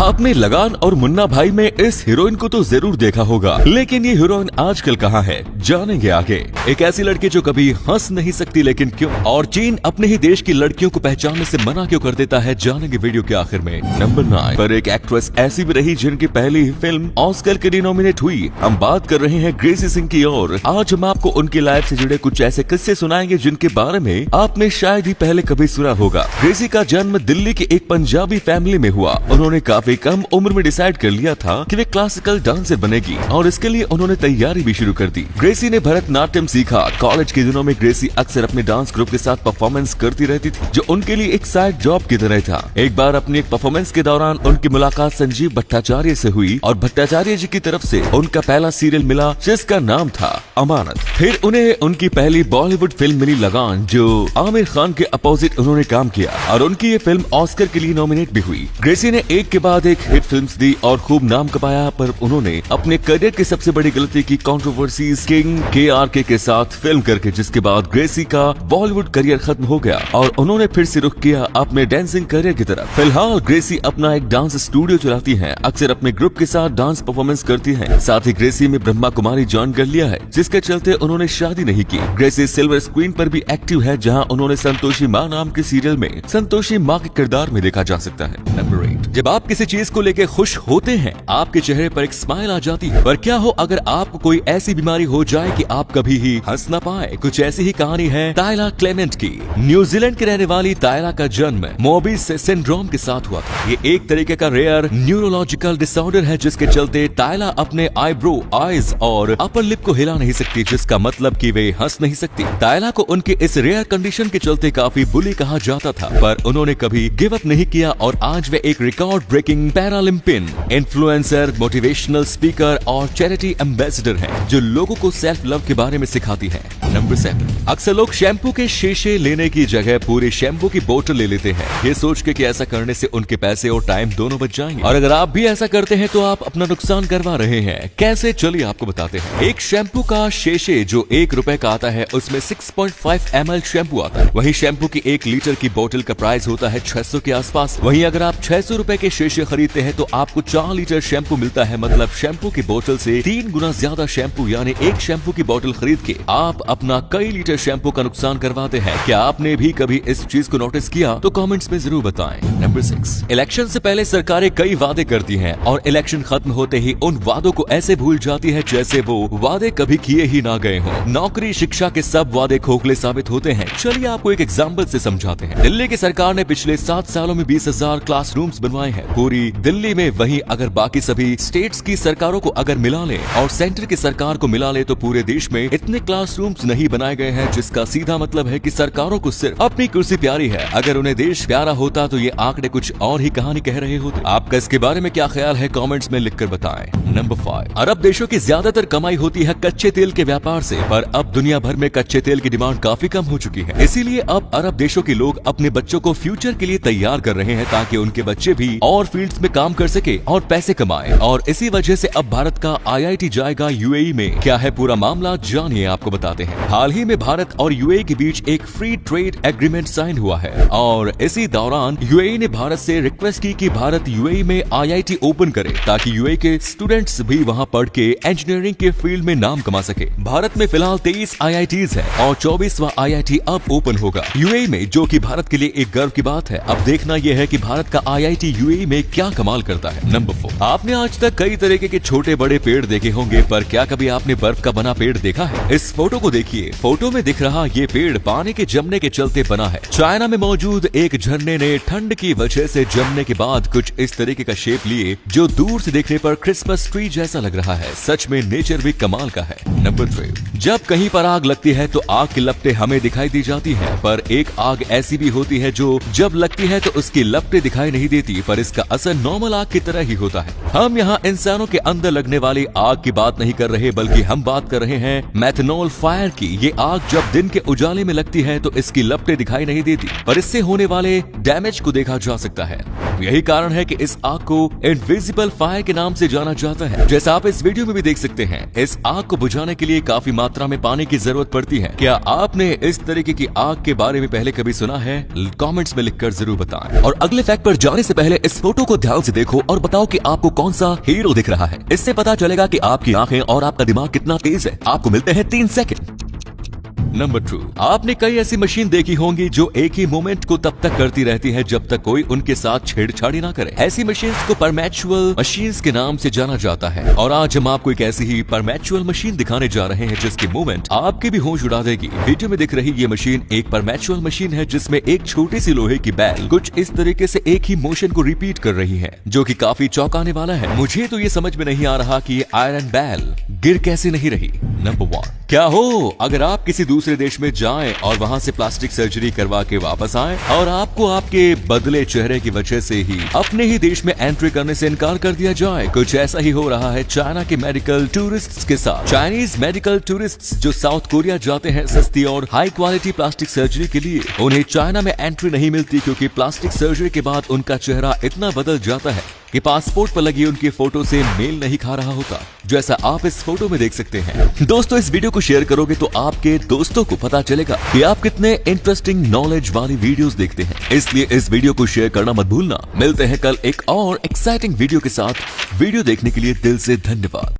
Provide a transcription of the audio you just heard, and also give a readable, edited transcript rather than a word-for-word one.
आपने लगान और मुन्ना भाई में इस हीरोइन को तो जरूर देखा होगा, लेकिन ये हीरोइन आजकल कहाँ है, जानेंगे आगे। एक ऐसी लड़की जो कभी हंस नहीं सकती लेकिन क्यों, और चीन अपने ही देश की लड़कियों को पहचानने से मना क्यों कर देता है, जानेंगे वीडियो के आखिर में। नंबर 9 पर एक एक्ट्रेस ऐसी भी रही जिनकी पहली फिल्म ऑस्कर के लिए नॉमिनेट हुई। हम बात कर रहे हैं ग्रेसी सिंह की, और आज हम आपको उनकी लाइफ से जुड़े कुछ ऐसे किस्से सुनाएंगे जिनके बारे में आपने शायद ही पहले कभी सुना होगा। ग्रेसी का जन्म दिल्ली की एक पंजाबी फैमिली में हुआ। उन्होंने काफी कम उम्र में डिसाइड कर लिया था कि वे क्लासिकल डांसर बनेगी, और इसके लिए उन्होंने तैयारी भी शुरू कर दी। ग्रेसी ने भरतनाट्यम सीखा। कॉलेज के दिनों में ग्रेसी अक्सर अपने डांस ग्रुप के साथ परफॉर्मेंस करती रहती थी, जो उनके लिए एक साइड जॉब की तरह था। एक बार अपनी एक परफॉर्मेंस के दौरान उनकी मुलाकात संजीव भट्टाचार्य से हुई, और भट्टाचार्य जी की तरफ से उनका पहला सीरियल मिला जिसका नाम था अमानत। फिर उन्हें उनकी पहली बॉलीवुड फिल्म मिली लगान, जो आमिर खान के अपोजिट उन्होंने काम किया, और उनकी ये फिल्म ऑस्कर के लिए नॉमिनेट भी हुई। ग्रेसी ने एक के बाद एक हिट फिल्म्स दी और खूब नाम कमाया, पर उन्होंने अपने करियर की सबसे बड़ी गलती की कंट्रोवर्सीज किंग KRK के साथ फिल्म करके, जिसके बाद ग्रेसी का बॉलीवुड करियर खत्म हो गया और उन्होंने फिर से रुख किया अपने डांसिंग करियर की तरफ। फिलहाल ग्रेसी अपना एक डांस स्टूडियो चलाती हैं, अक्सर अपने ग्रुप के साथ डांस परफॉर्मेंस करती हैं। साथ ही ग्रेसी में ब्रह्मा कुमारी ज्वाइन कर लिया है, जिसके चलते उन्होंने शादी नहीं की। ग्रेसी सिल्वर स्क्रीन पर भी एक्टिव है, जहां उन्होंने संतोषी माँ नाम के सीरियल में संतोषी माँ के किरदार में देखा जा सकता है। नंबर 8 जब आप किसी चीज को लेकर खुश होते हैं, आपके चेहरे पर एक स्माइल आ जाती है। पर क्या हो अगर आपको कोई ऐसी बीमारी हो जाए कि आप कभी ही हंस न पाए? कुछ ऐसी ही कहानी है टायला क्लेमेंट की। न्यूजीलैंड की रहने वाली टायला का जन्म मोबिस सिंड्रोम के साथ हुआ था। ये एक तरीके का रेयर न्यूरोलॉजिकल डिसऑर्डर है, जिसके चलते टायला अपने आईब्रो, आईज और अपर लिप को हिला नहीं सकती, जिसका मतलब कि वे हंस नहीं सकती। टायला को उनके इस रेयर कंडीशन के चलते काफी बुली कहा जाता था, पर उन्होंने कभी गिव अप नहीं किया, और आज वे एक record breaking Paralympian, influencer, motivational speaker और चैरिटी एम्बेसडर हैं, जो लोगों को सेल्फ लव के बारे में सिखाती हैं। नंबर 7 अक्सर लोग शैम्पू के शीशे लेने की जगह पूरे शैम्पू की बोतल ले लेते हैं, ये सोच के कि ऐसा करने से उनके पैसे और टाइम दोनों बच जाएंगे। और अगर आप भी ऐसा करते हैं तो आप अपना नुकसान करवा रहे हैं। कैसे, चलिए आपको बताते हैं। एक शैम्पू का शीशे जो ₹1 का आता है, उसमें 6.5 ml शैम्पू आता है। वहीं शैम्पू की 1 लीटर की बोतल का प्राइस होता है 600 के आसपास। वहीं अगर आप 600 रुपए के शीशे खरीदते हैं तो आपको 4 लीटर शैम्पू मिलता है, मतलब शैम्पू की बोतल से 3 गुना ज्यादा शैम्पू, यानी एक शैम्पू की बोतल खरीद के आप अपना कई लीटर शैम्पू का नुकसान करवाते हैं। क्या आपने भी कभी इस चीज को नोटिस किया? तो कमेंट्स में जरूर बताएं। नंबर 6 इलेक्शन से पहले सरकारें कई वादे करती हैं, और इलेक्शन खत्म होते ही उन वादों को ऐसे भूल जाती है जैसे वो वादे कभी किए ही ना गए हों। नौकरी, शिक्षा के सब वादे खोखले साबित होते हैं। चलिए आपको एक एग्जाम्पल से समझाते हैं। दिल्ली की सरकार ने पिछले 7 सालों में 20,000 क्लासरूम्स बनवाए हैं पूरी दिल्ली में। वहीं अगर बाकी सभी स्टेट्स की सरकारों को अगर मिला ले और सेंटर की सरकार को मिला ले तो पूरे देश में इतने क्लासरूम्स नहीं बनाए गए हैं, जिसका सीधा मतलब है कि सरकारों को सिर्फ अपनी कुर्सी प्यारी है। अगर उन्हें देश प्यारा होता तो ये आंकड़े कुछ और ही कहानी कह रहे होते। आपका इसके बारे में क्या ख्याल है, कमेंट्स में लिखकर बताएं। नंबर 5 अरब देशों की ज्यादातर कमाई होती है कच्चे तेल के व्यापार से, पर अब दुनिया भर में कच्चे तेल की डिमांड काफी कम हो चुकी है। इसीलिए अब अरब देशों के लोग अपने बच्चों को फ्यूचर के लिए तैयार कर रहे हैं, ताकि उनके बच्चे भी और फील्ड्स में काम कर सके और पैसे कमाए। और इसी वजह से अब भारत का IIT जाएगा UAE में। क्या है पूरा मामला, जानिए आपको बताते हैं। हाल ही में भारत और UAE के बीच एक फ्री ट्रेड एग्रीमेंट साइन हुआ है, और इसी दौरान UAE ने भारत से रिक्वेस्ट की कि भारत UAE में IIT ओपन करे, ताकि UAE के स्टूडेंट्स भी वहां पढ़ के इंजीनियरिंग के फील्ड में नाम कमा सके। भारत में फिलहाल 23 IITs है और 24वां IIT अब ओपन होगा UAE में, जो कि भारत के लिए एक गर्व की बात है। अब देखना यह है कि भारत का IIT UAE में क्या कमाल करता है। नंबर 4 आपने आज तक कई तरीके के छोटे बड़े पेड़ देखे होंगे, पर क्या कभी आपने बर्फ का बना पेड़ देखा है? इस फोटो को देखिए। फोटो में दिख रहा ये पेड़ पानी के जमने के चलते बना है। चाइना में मौजूद एक झरने ने ठंड की वजह से जमने के बाद कुछ इस तरीके का शेप लिए, जो दूर से देखने पर क्रिसमस ट्री जैसा लग रहा है। सच में नेचर भी कमाल का है। नंबर 3 जब कहीं पर आग लगती है तो आग की लपटें हमें दिखाई दी जाती है, पर एक आग ऐसी भी होती है जो जब लगती है तो उसकी लपटें दिखाई नहीं देती, पर इसका असर नॉर्मल आग की तरह ही होता है। हम यहाँ इंसानों के अंदर लगने वाली आग की बात नहीं कर रहे, बल्कि हम बात कर रहे हैं मेथनॉल फायर की। ये आग जब दिन के उजाले में लगती है तो इसकी लपटें दिखाई नहीं देती, पर इससे होने वाले डैमेज को देखा जा सकता है। यही कारण है कि इस आग को इनविजिबल फायर के नाम से जाना जाता जाता है। जैसा आप इस वीडियो में भी देख सकते हैं, इस आग को बुझाने के लिए काफी मात्रा में पानी की जरूरत पड़ती है। क्या आपने इस तरीके की आग के बारे में पहले कभी सुना है? कमेंट्स में लिखकर जरूर बताएं। और अगले फैक्ट पर जाने से पहले इस फोटो को ध्यान से देखो और बताओ कि आपको कौन सा हीरो दिख रहा है। इससे पता चलेगा कि आपकी आंखें और आपका दिमाग कितना तेज है। आपको मिलते हैं 3 सेकंड। नंबर 2, आपने कई ऐसी मशीन देखी होंगी जो एक ही मोमेंट को तब तक करती रहती है जब तक कोई उनके साथ छेड़छाड़ी ना करे। ऐसी मशीन्स को परमैचुअल मशीन्स के नाम से जाना जाता है। और आज हम आपको एक ऐसी ही परमैचुअल मशीन दिखाने जा रहे हैं जिसकी मूवमेंट आपके भी होश उड़ा देगी। वीडियो में दिख रही ये मशीन एक परमैचुअल मशीन है जिसमें एक छोटी सी लोहे की बैल कुछ इस तरीके से एक ही मोशन को रिपीट कर रही है, जो कि काफी चौंकाने वाला है। मुझे तो ये समझ में नहीं आ रहा कि ये आयरन बैल गिर कैसे नहीं रही। नंबर 1, क्या हो अगर आप किसी दूसरे देश में जाएं और वहां से प्लास्टिक सर्जरी करवा के वापस आएं और आपको आपके बदले चेहरे की वजह से ही अपने ही देश में एंट्री करने से इनकार कर दिया जाए। कुछ ऐसा ही हो रहा है चाइना के मेडिकल टूरिस्ट्स के साथ। चाइनीज मेडिकल टूरिस्ट्स जो साउथ कोरिया जाते हैं सस्ती और हाई क्वालिटी प्लास्टिक सर्जरी के लिए, उन्हें चाइना में एंट्री नहीं मिलती क्योंकि प्लास्टिक सर्जरी के बाद उनका चेहरा इतना बदल जाता है कि पासपोर्ट पर लगी उनकी फोटो से मेल नहीं खा रहा होता, जैसा आप इस फोटो में देख सकते हैं। दोस्तों, इस वीडियो को शेयर करोगे तो आपके दोस्तों को पता चलेगा कि आप कितने इंटरेस्टिंग नॉलेज वाली वीडियोस देखते हैं। इसलिए इस वीडियो को शेयर करना मत भूलना। मिलते हैं कल एक और एक्साइटिंग वीडियो के साथ। वीडियो देखने के लिए दिल से धन्यवाद।